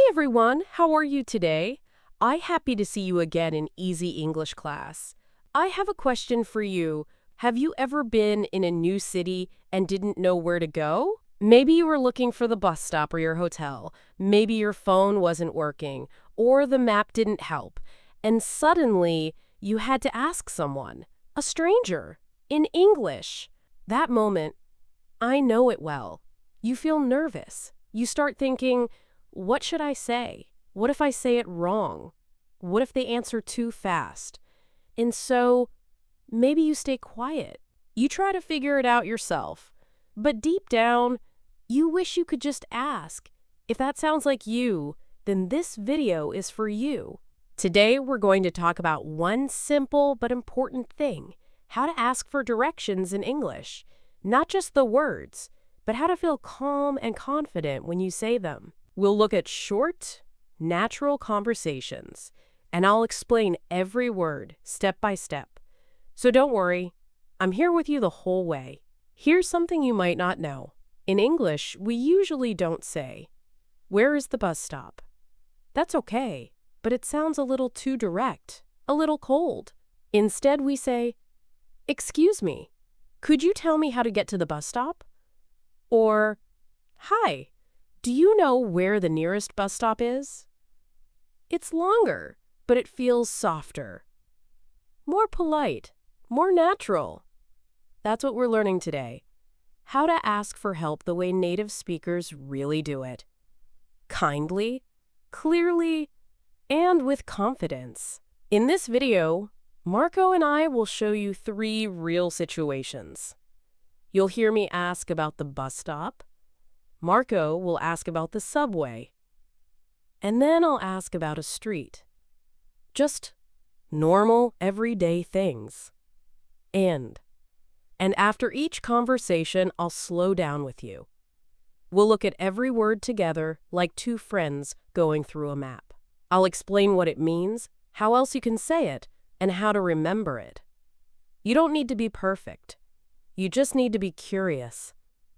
everyone, how are you today? I'm happy to see you again in Easy English class. I have a question for you. Have you ever been in a new city and didn't know where to go? Maybe you were looking for the bus stop or your hotel. Maybe your phone wasn't working, or the map didn't help. And suddenly, you had to ask someone, a stranger, in English. That moment, I know it well. You feel nervous. You start thinking, what should I say? What if I say it wrong? What if they answer too fast? And so, maybe you stay quiet. You try to figure it out yourself. But deep down, you wish you could just ask. If that sounds like you, then this video is for you. Today, we're going to talk about one simple but important thing: how to ask for directions in English. Not just the words, but how to feel calm and confident when you say them. We'll look at short, natural conversations, and I'll explain every word step by step. So don't worry, I'm here with you the whole way. Here's something you might not know. In English, we usually don't say, "Where is the bus stop?" That's okay, but it sounds a little too direct, a little cold. Instead, we say, "Excuse me, could you tell me how to get to the bus stop?" Or, "Hi, do you know where the nearest bus stop is?" It's longer, but it feels softer, more polite, more natural. That's what we're learning today. How to ask for help the way native speakers really do it. Kindly, clearly, and with confidence. In this video, Marco and I will show you 3 real situations. You'll hear me ask about the bus stop. Marco will ask about the subway. And then I'll ask about a street. Just normal, everyday things. And after each conversation, I'll slow down with you. We'll look at every word together like 2 friends going through a map. I'll explain what it means, how else you can say it, and how to remember it. You don't need to be perfect. You just need to be curious.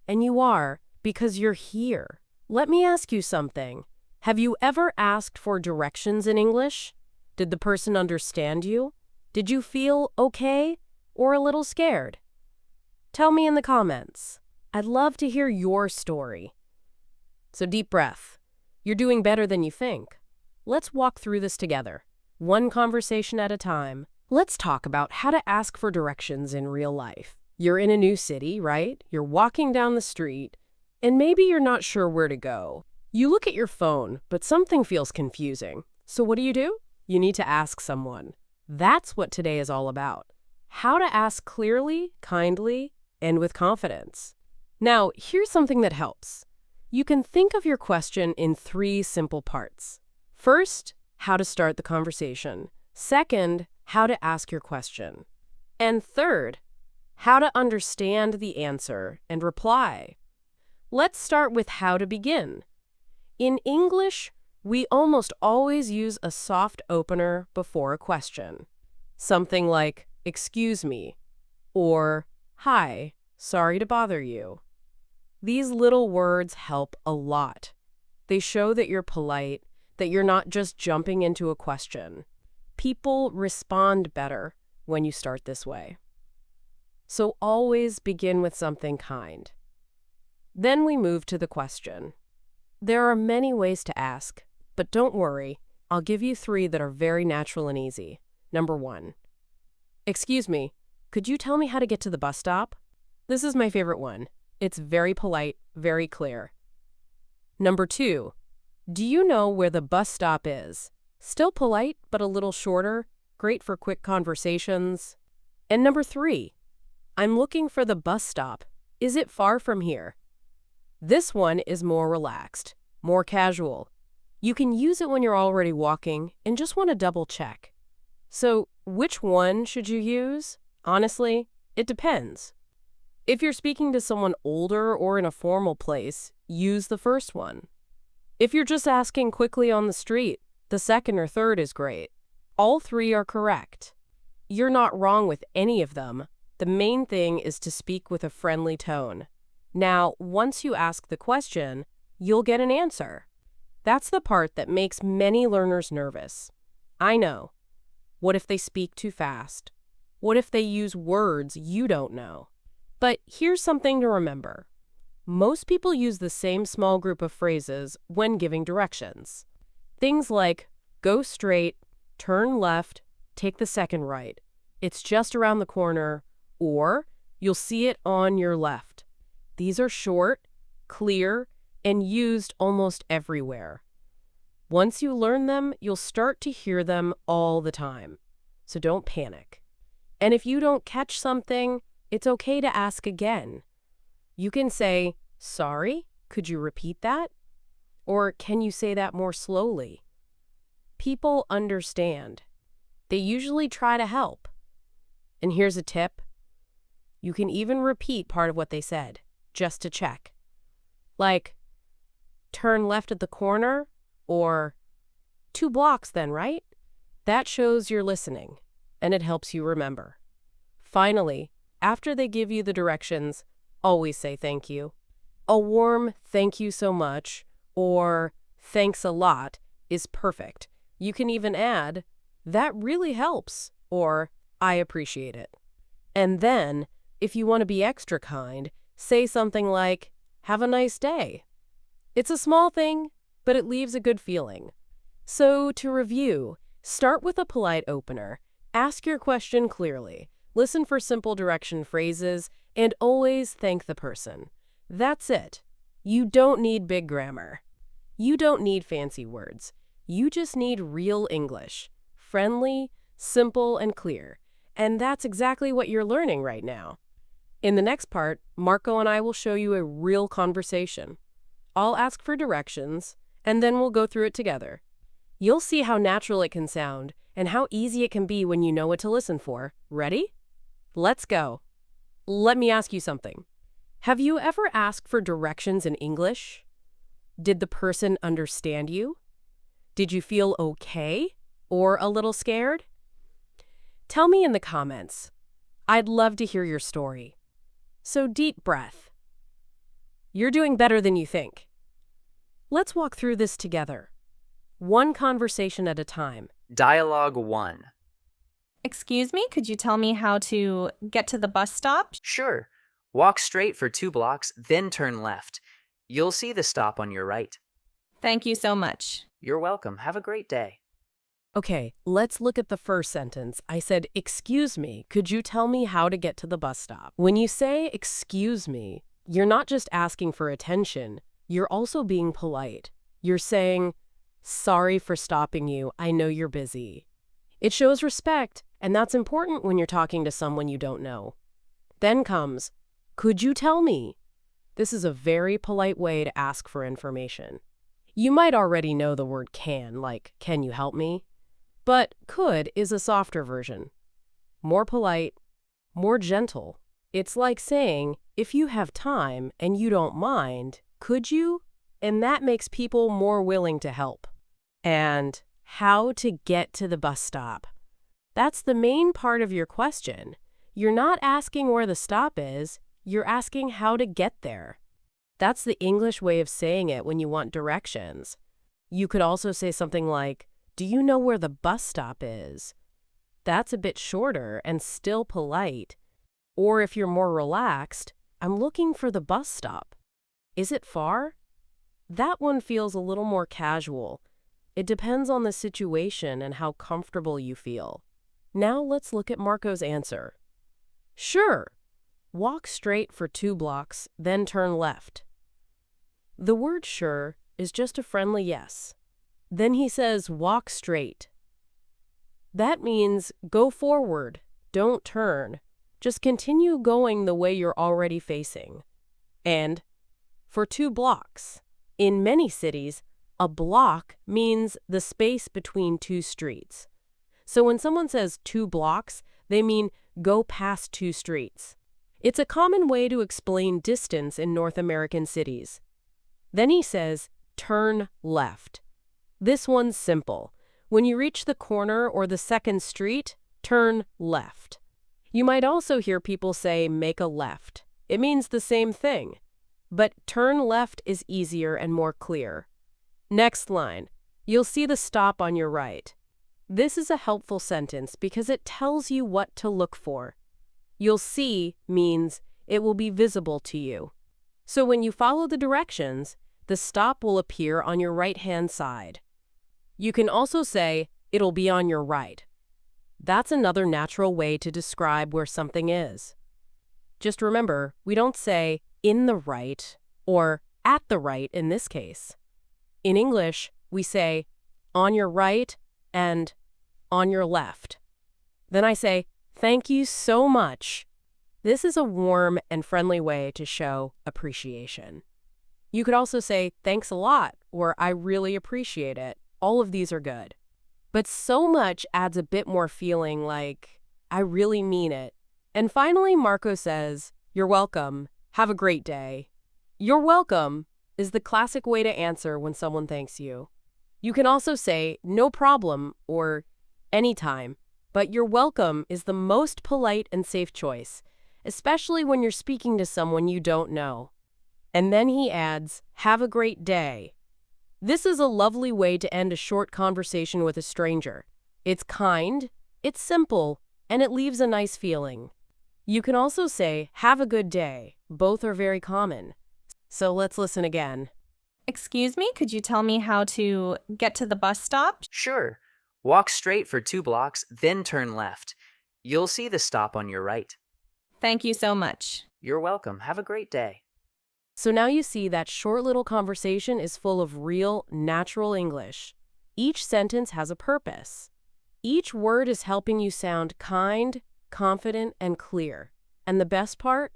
And you are, because you're here. Let me ask you something. Have you ever asked for directions in English? Did the person understand you? Did you feel okay or a little scared? Tell me in the comments. I'd love to hear your story. So deep breath. You're doing better than you think. Let's walk through this together, one conversation at a time. Let's talk about how to ask for directions in real life. You're in a new city, right? You're walking down the street, and maybe you're not sure where to go. You look at your phone, but something feels confusing. So what do? You need to ask someone. That's what today is all about. How to ask clearly, kindly, and with confidence. Now, here's something that helps. You can think of your question in 3 simple parts. First, how to start the conversation. Second, how to ask your question. And third, how to understand the answer and reply. Let's start with how to begin. In English, we almost always use a soft opener before a question. Something like, "Excuse me," or "Hi, sorry to bother you." These little words help a lot. They show that you're polite, that you're not just jumping into a question. People respond better when you start this way. So always begin with something kind. Then we move to the question. There are many ways to ask, but don't worry, I'll give you 3 that are very natural and easy. Number 1. "Excuse me, could you tell me how to get to the bus stop?" This is my favorite one. It's very polite, very clear. Number 2. "Do you know where the bus stop is?" Still polite, but a little shorter, great for quick conversations. And number 3. "I'm looking for the bus stop. Is it far from here?" This one is more relaxed, more casual. You can use it when you're already walking and just want to double check. So, which one should you use? Honestly, it depends. If you're speaking to someone older or in a formal place, use the first one. If you're just asking quickly on the street, the second or third is great. All 3 are correct. You're not wrong with any of them. The main thing is to speak with a friendly tone. Now, once you ask the question, you'll get an answer. That's the part that makes many learners nervous. I know. What if they speak too fast? What if they use words you don't know? But here's something to remember. Most people use the same small group of phrases when giving directions. Things like go straight, turn left, take the second right. It's just around the corner, or you'll see it on your left. These are short, clear, and used almost everywhere. Once you learn them, you'll start to hear them all the time. So don't panic. And if you don't catch something, it's okay to ask again. You can say, sorry, could you repeat that? Or can you say that more slowly? People understand. They usually try to help. And here's a tip. You can even repeat part of what they said, just to check. Like, turn left at the corner, or 2 blocks then, right? That shows you're listening, and it helps you remember. Finally, after they give you the directions, always say thank you. A warm thank you so much or thanks a lot is perfect. You can even add, that really helps, or I appreciate it. And then, if you want to be extra kind, say something like, have a nice day. It's a small thing, but it leaves a good feeling. So, to review, start with a polite opener, ask your question clearly, listen for simple direction phrases, and always thank the person. That's it. You don't need big grammar. You don't need fancy words. You just need real English. Friendly, simple, and clear. And that's exactly what you're learning right now. In the next part, Marco and I will show you a real conversation. I'll ask for directions, and then we'll go through it together. You'll see how natural it can sound and how easy it can be when you know what to listen for. Ready? Let's go. Let me ask you something. Have you ever asked for directions in English? Did the person understand you? Did you feel okay or a little scared? Tell me in the comments. I'd love to hear your story. So deep breath. You're doing better than you think. Let's walk through this together. One conversation at a time. Dialogue 1. Excuse me, could you tell me how to get to the bus stop? Sure. Walk straight for 2 blocks, then turn left. You'll see the stop on your right. Thank you so much. You're welcome. Have a great day. Okay, let's look at the first sentence. I said, excuse me, could you tell me how to get to the bus stop? When you say, excuse me, you're not just asking for attention, you're also being polite. You're saying, sorry for stopping you, I know you're busy. It shows respect, and that's important when you're talking to someone you don't know. Then comes, could you tell me? This is a very polite way to ask for information. You might already know the word can, like, can you help me? But could is a softer version. More polite, more gentle. It's like saying, if you have time and you don't mind, could you? And that makes people more willing to help. And how to get to the bus stop. That's the main part of your question. You're not asking where the stop is, you're asking how to get there. That's the English way of saying it when you want directions. You could also say something like, do you know where the bus stop is? That's a bit shorter and still polite. Or if you're more relaxed, I'm looking for the bus stop. Is it far? That one feels a little more casual. It depends on the situation and how comfortable you feel. Now let's look at Marco's answer. Sure. Walk straight for 2 blocks, then turn left. The word sure is just a friendly yes. Then he says walk straight. That means go forward, don't turn. Just continue going the way you're already facing. And for 2 blocks. In many cities, a block means the space between 2 streets. So when someone says 2 blocks, they mean go past 2 streets. It's a common way to explain distance in North American cities. Then he says turn left. This one's simple. When you reach the corner or the second street, turn left. You might also hear people say make a left. It means the same thing. But turn left is easier and more clear. Next line. You'll see the stop on your right. This is a helpful sentence because it tells you what to look for. You'll see means it will be visible to you. So when you follow the directions, the stop will appear on your right-hand side. You can also say, it'll be on your right. That's another natural way to describe where something is. Just remember, we don't say in the right or at the right in this case. In English, we say on your right and on your left. Then I say, thank you so much. This is a warm and friendly way to show appreciation. You could also say, thanks a lot, or I really appreciate it. All of these are good. But so much adds a bit more feeling like, I really mean it. And finally, Marco says, you're welcome. Have a great day. You're welcome is the classic way to answer when someone thanks you. You can also say, no problem, or anytime. But you're welcome is the most polite and safe choice, especially when you're speaking to someone you don't know. And then he adds, have a great day. This is a lovely way to end a short conversation with a stranger. It's kind, it's simple, and it leaves a nice feeling. You can also say, have a good day. Both are very common. So let's listen again. Excuse me, could you tell me how to get to the bus stop? Sure. Walk straight for 2 blocks, then turn left. You'll see the stop on your right. Thank you so much. You're welcome. Have a great day. So now you see that short little conversation is full of real, natural English. Each sentence has a purpose. Each word is helping you sound kind, confident, and clear. And the best part?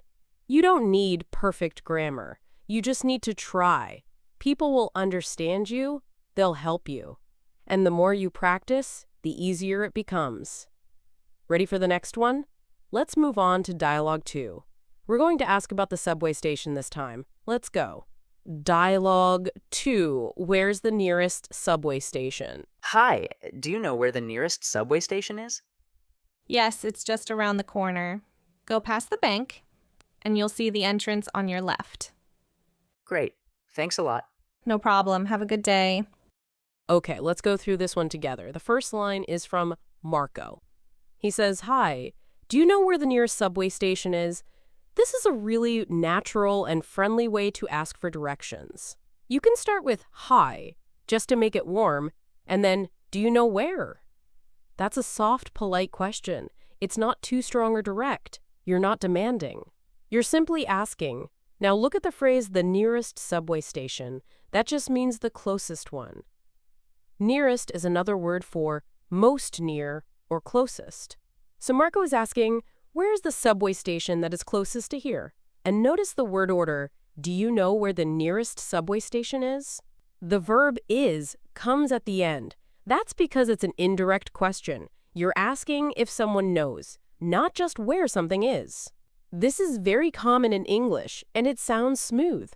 You don't need perfect grammar. You just need to try. People will understand you, they'll help you. And the more you practice, the easier it becomes. Ready for the next one? Let's move on to Dialogue 2. We're going to ask about the subway station this time. Let's go. Dialogue 2. Where's the nearest subway station? Hi, do you know where the nearest subway station is? Yes, it's just around the corner. Go past the bank, and you'll see the entrance on your left. Great. Thanks a lot. No problem. Have a good day. Okay, let's go through this one together. The first line is from Marco. He says, hi, do you know where the nearest subway station is? This is a really natural and friendly way to ask for directions. You can start with hi, just to make it warm, and then, do you know where? That's a soft, polite question. It's not too strong or direct. You're not demanding. You're simply asking. Now look at the phrase, the nearest subway station. That just means the closest one. Nearest is another word for most near or closest. So Marco is asking, where is the subway station that is closest to here? And notice the word order, do you know where the nearest subway station is? The verb is comes at the end. That's because it's an indirect question. You're asking if someone knows, not just where something is. This is very common in English, and it sounds smooth.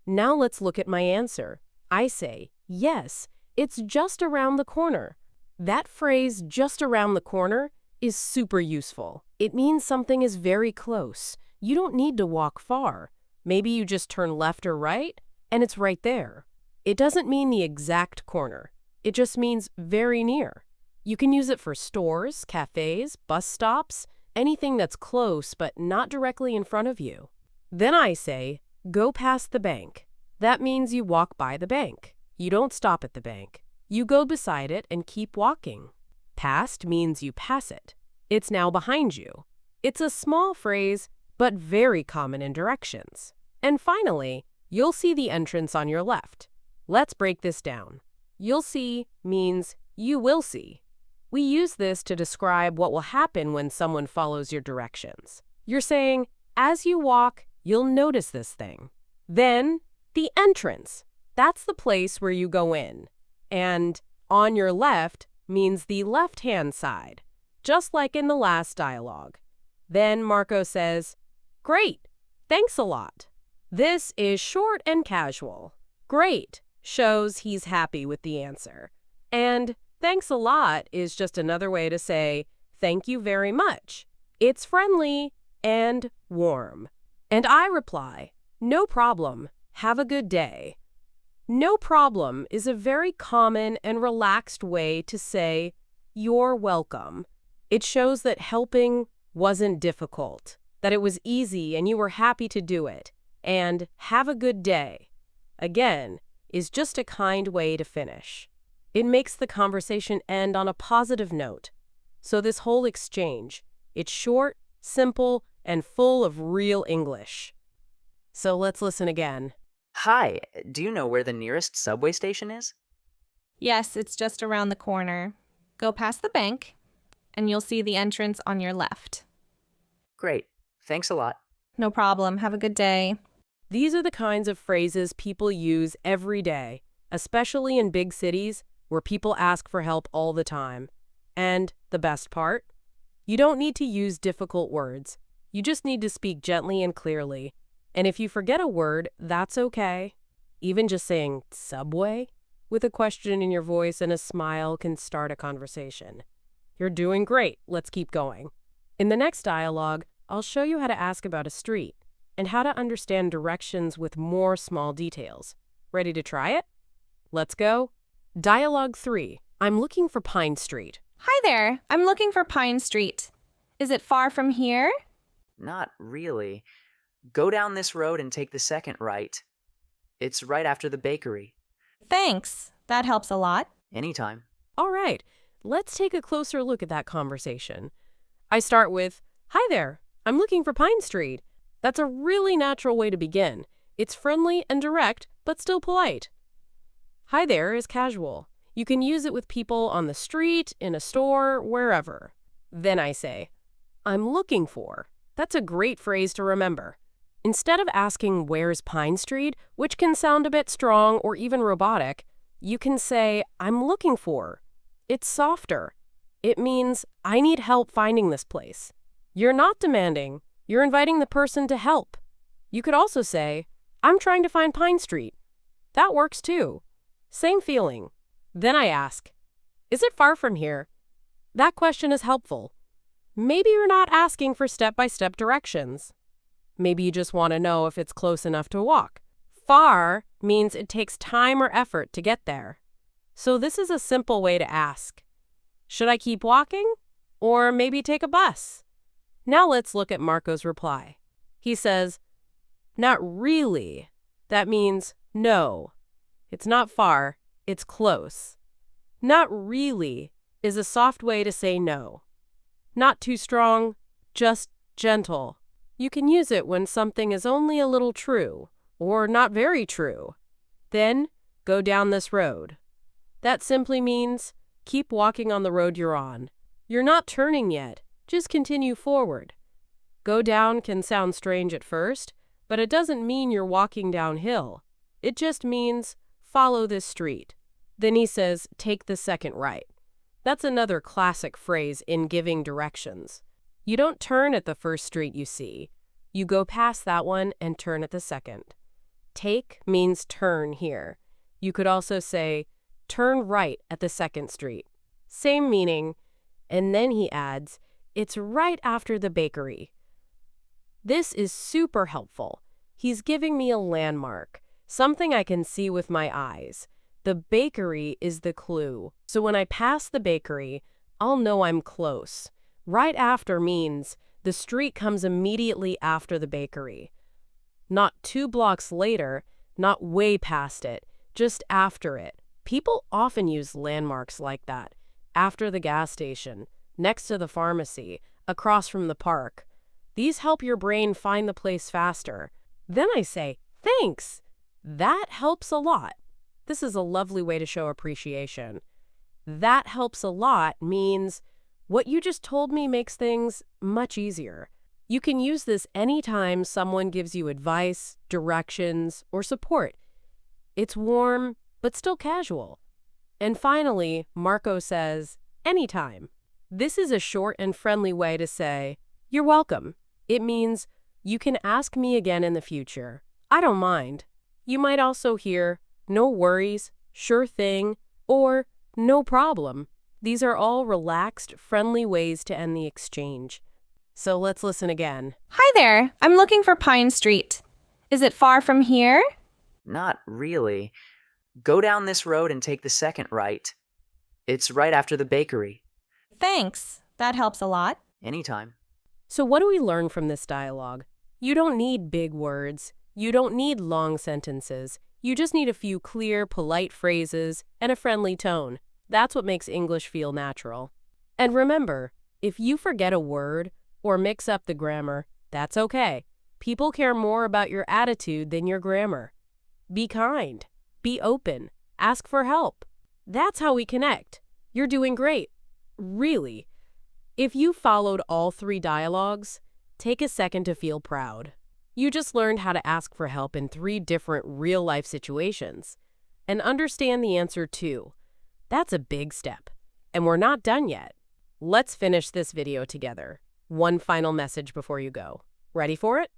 Now let's look at my answer. I say, yes, it's just around the corner. That phrase, just around the corner, is super useful. It means something is very close. You don't need to walk far. Maybe you just turn left or right, and it's right there. It doesn't mean the exact corner. It just means very near. You can use it for stores, cafes, bus stops, anything that's close but not directly in front of you. Then I say, go past the bank. That means you walk by the bank. You don't stop at the bank. You go beside it and keep walking. Past means you pass it. It's now behind you. It's a small phrase, but very common in directions. And finally, you'll see the entrance on your left. Let's break this down. You'll see means you will see. We use this to describe what will happen when someone follows your directions. You're saying, as you walk, you'll notice this thing. Then, the entrance. That's the place where you go in. And on your left means the left-hand side, just like in the last dialogue. Then Marco says, great, thanks a lot. This is short and casual. Great shows he's happy with the answer. And thanks a lot is just another way to say, thank you very much. It's friendly and warm. And I reply, no problem. Have a good day. No problem is a very common and relaxed way to say, you're welcome. It shows that helping wasn't difficult, that it was easy and you were happy to do it. And have a good day, again, is just a kind way to finish. It makes the conversation end on a positive note. So this whole exchange, it's short, simple, and full of real English. So let's listen again. Hi, do you know where the nearest subway station is? Yes, it's just around the corner. Go past the bank, and you'll see the entrance on your left. Great. Thanks a lot. No problem. Have a good day. These are the kinds of phrases people use every day, especially in big cities where people ask for help all the time. And the best part? You don't need to use difficult words. You just need to speak gently and clearly. And if you forget a word, that's okay. Even just saying subway with a question in your voice and a smile can start a conversation. You're doing great. Let's keep going. In the next dialogue, I'll show you how to ask about a street and how to understand directions with more small details. Ready to try it? Let's go. Dialogue 3. I'm looking for Pine Street. Hi there. I'm looking for Pine Street. Is it far from here? Not really. Go down this road and take the second right. It's right after the bakery. Thanks. That helps a lot. Anytime. All right, let's take a closer look at that conversation. I start with, Hi there. I'm looking for Pine Street. That's a really natural way to begin. It's friendly and direct, but still polite. Hi there is casual. You can use it with people on the street, in a store, wherever. Then I say, I'm looking for. That's a great phrase to remember. Instead of asking where's Pine Street, which can sound a bit strong or even robotic, you can say, I'm looking for. It's softer. It means, I need help finding this place. You're not demanding. You're inviting the person to help. You could also say, I'm trying to find Pine Street. That works too. Same feeling. Then I ask, is it far from here? That question is helpful. Maybe you're not asking for step-by-step directions. Maybe you just want to know if it's close enough to walk. Far means it takes time or effort to get there. So this is a simple way to ask. Should I keep walking? Or maybe take a bus? Now let's look at Marco's reply. He says, not really. That means no. It's not far, it's close. Not really is a soft way to say no. Not too strong, just gentle. You can use it when something is only a little true, or not very true. Then, go down this road. That simply means, keep walking on the road you're on. You're not turning yet, just continue forward. Go down can sound strange at first, but it doesn't mean you're walking downhill. It just means, follow this street. Then he says, take the second right. That's another classic phrase in giving directions. You don't turn at the first street you see. You go past that one and turn at the second. Take means turn here. You could also say, turn right at the second street. Same meaning. And then he adds, it's right after the bakery. This is super helpful. He's giving me a landmark, something I can see with my eyes. The bakery is the clue. So when I pass the bakery, I'll know I'm close. Right after means the street comes immediately after the bakery. Not 2 blocks later, not way past it, just after it. People often use landmarks like that. After the gas station, next to the pharmacy, across from the park. These help your brain find the place faster. Then I say, thanks. That helps a lot. This is a lovely way to show appreciation. That helps a lot means what you just told me makes things much easier. You can use this anytime someone gives you advice, directions, or support. It's warm, but still casual. And finally, Marco says, anytime. This is a short and friendly way to say, you're welcome. It means, you can ask me again in the future. I don't mind. You might also hear, no worries, sure thing, or no problem. These are all relaxed, friendly ways to end the exchange. So let's listen again. Hi there. I'm looking for Pine Street. Is it far from here? Not really. Go down this road and take the second right. It's right after the bakery. Thanks. That helps a lot. Anytime. So what do we learn from this dialogue? You don't need big words. You don't need long sentences. You just need a few clear, polite phrases and a friendly tone. That's what makes English feel natural. And remember, if you forget a word or mix up the grammar, that's okay. People care more about your attitude than your grammar. Be kind. Be open. Ask for help. That's how we connect. You're doing great. Really. If you followed all 3 dialogues, take a second to feel proud. You just learned how to ask for help in 3 different real-life situations. And understand the answer too. That's a big step. And we're not done yet. Let's finish this video together. One final message before you go. Ready for it?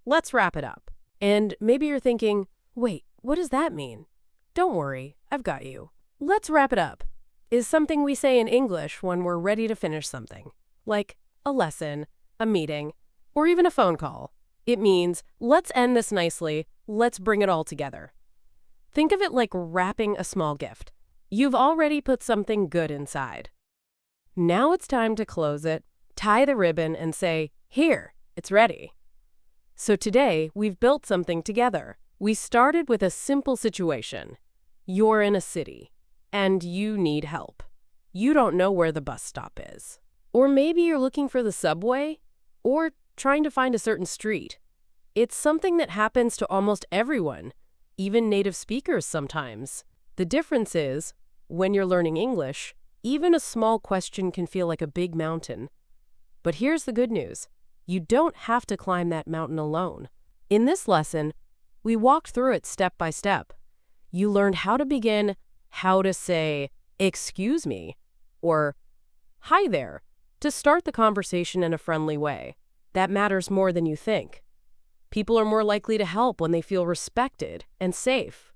Let's wrap it up. And maybe you're thinking, wait, what does that mean? Don't worry, I've got you. Let's wrap it up is something we say in English when we're ready to finish something, like a lesson, a meeting, or even a phone call. It means, let's end this nicely, let's bring it all together. Think of it like wrapping a small gift. You've already put something good inside. Now it's time to close it, tie the ribbon, and say, here, it's ready. So today, we've built something together. We started with a simple situation. You're in a city, and you need help. You don't know where the bus stop is. Or maybe you're looking for the subway, or trying to find a certain street. It's something that happens to almost everyone, even native speakers sometimes. The difference is, when you're learning English, even a small question can feel like a big mountain. But here's the good news. You don't have to climb that mountain alone. In this lesson, we walked through it step by step. You learned how to begin, how to say, excuse me, or hi there, to start the conversation in a friendly way. That matters more than you think. People are more likely to help when they feel respected and safe.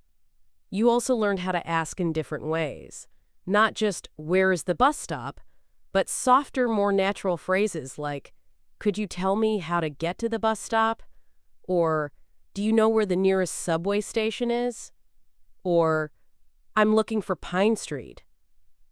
You also learned how to ask in different ways. Not just, where is the bus stop, but softer, more natural phrases like, could you tell me how to get to the bus stop? Or, do you know where the nearest subway station is? Or, I'm looking for Pine Street.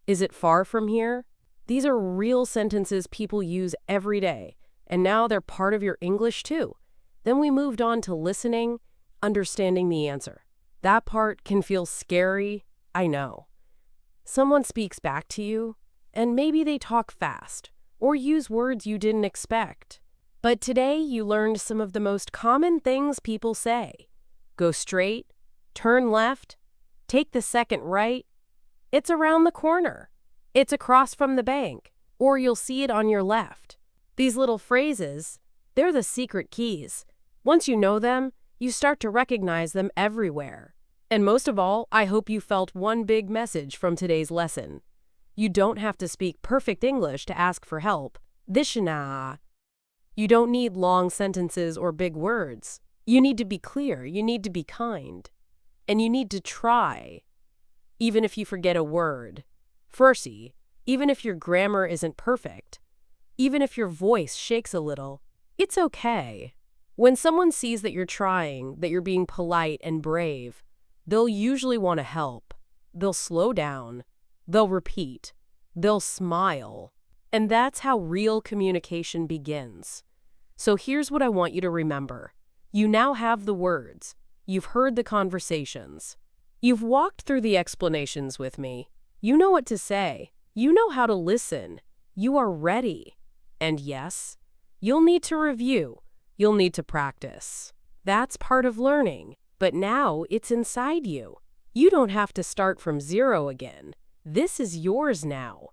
Is it far from here? These are real sentences people use every day, and now they're part of your English too. Then we moved on to listening, understanding the answer. That part can feel scary, I know. Someone speaks back to you, and maybe they talk fast or use words you didn't expect. But today you learned some of the most common things people say. Go straight, turn left, take the second right. It's around the corner. It's across from the bank, or you'll see it on your left. These little phrases, they're the secret keys. Once you know them, you start to recognize them everywhere. And most of all, I hope you felt one big message from today's lesson. You don't have to speak perfect English to ask for help. You don't need long sentences or big words. You need to be clear, you need to be kind, and you need to try, even if you forget a word. Firstly, even if your grammar isn't perfect, even if your voice shakes a little, it's okay. When someone sees that you're trying, that you're being polite and brave, they'll usually want to help. They'll slow down. They'll repeat. They'll smile. And that's how real communication begins. So here's what I want you to remember. You now have the words. You've heard the conversations. You've walked through the explanations with me. You know what to say. You know how to listen. You are ready. And yes, you'll need to review. You'll need to practice. That's part of learning. But now it's inside you. You don't have to start from zero again. This is yours now.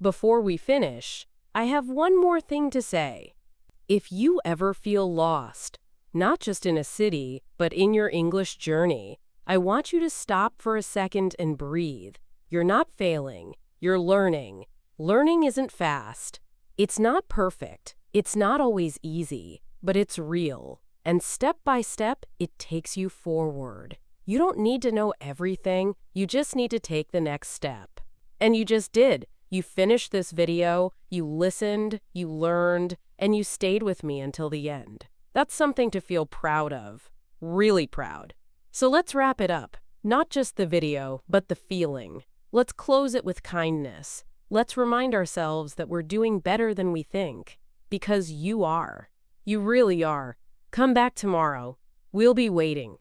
Before we finish, I have one more thing to say. If you ever feel lost, not just in a city, but in your English journey, I want you to stop for a second and breathe. You're not failing. You're learning. Learning isn't fast. It's not perfect. It's not always easy, but it's real. And step by step, it takes you forward. You don't need to know everything. You just need to take the next step. And you just did. You finished this video, you listened, you learned, and you stayed with me until the end. That's something to feel proud of. Really proud. So let's wrap it up. Not just the video, but the feeling. Let's close it with kindness. Let's remind ourselves that we're doing better than we think. Because you are. You really are. Come back tomorrow. We'll be waiting.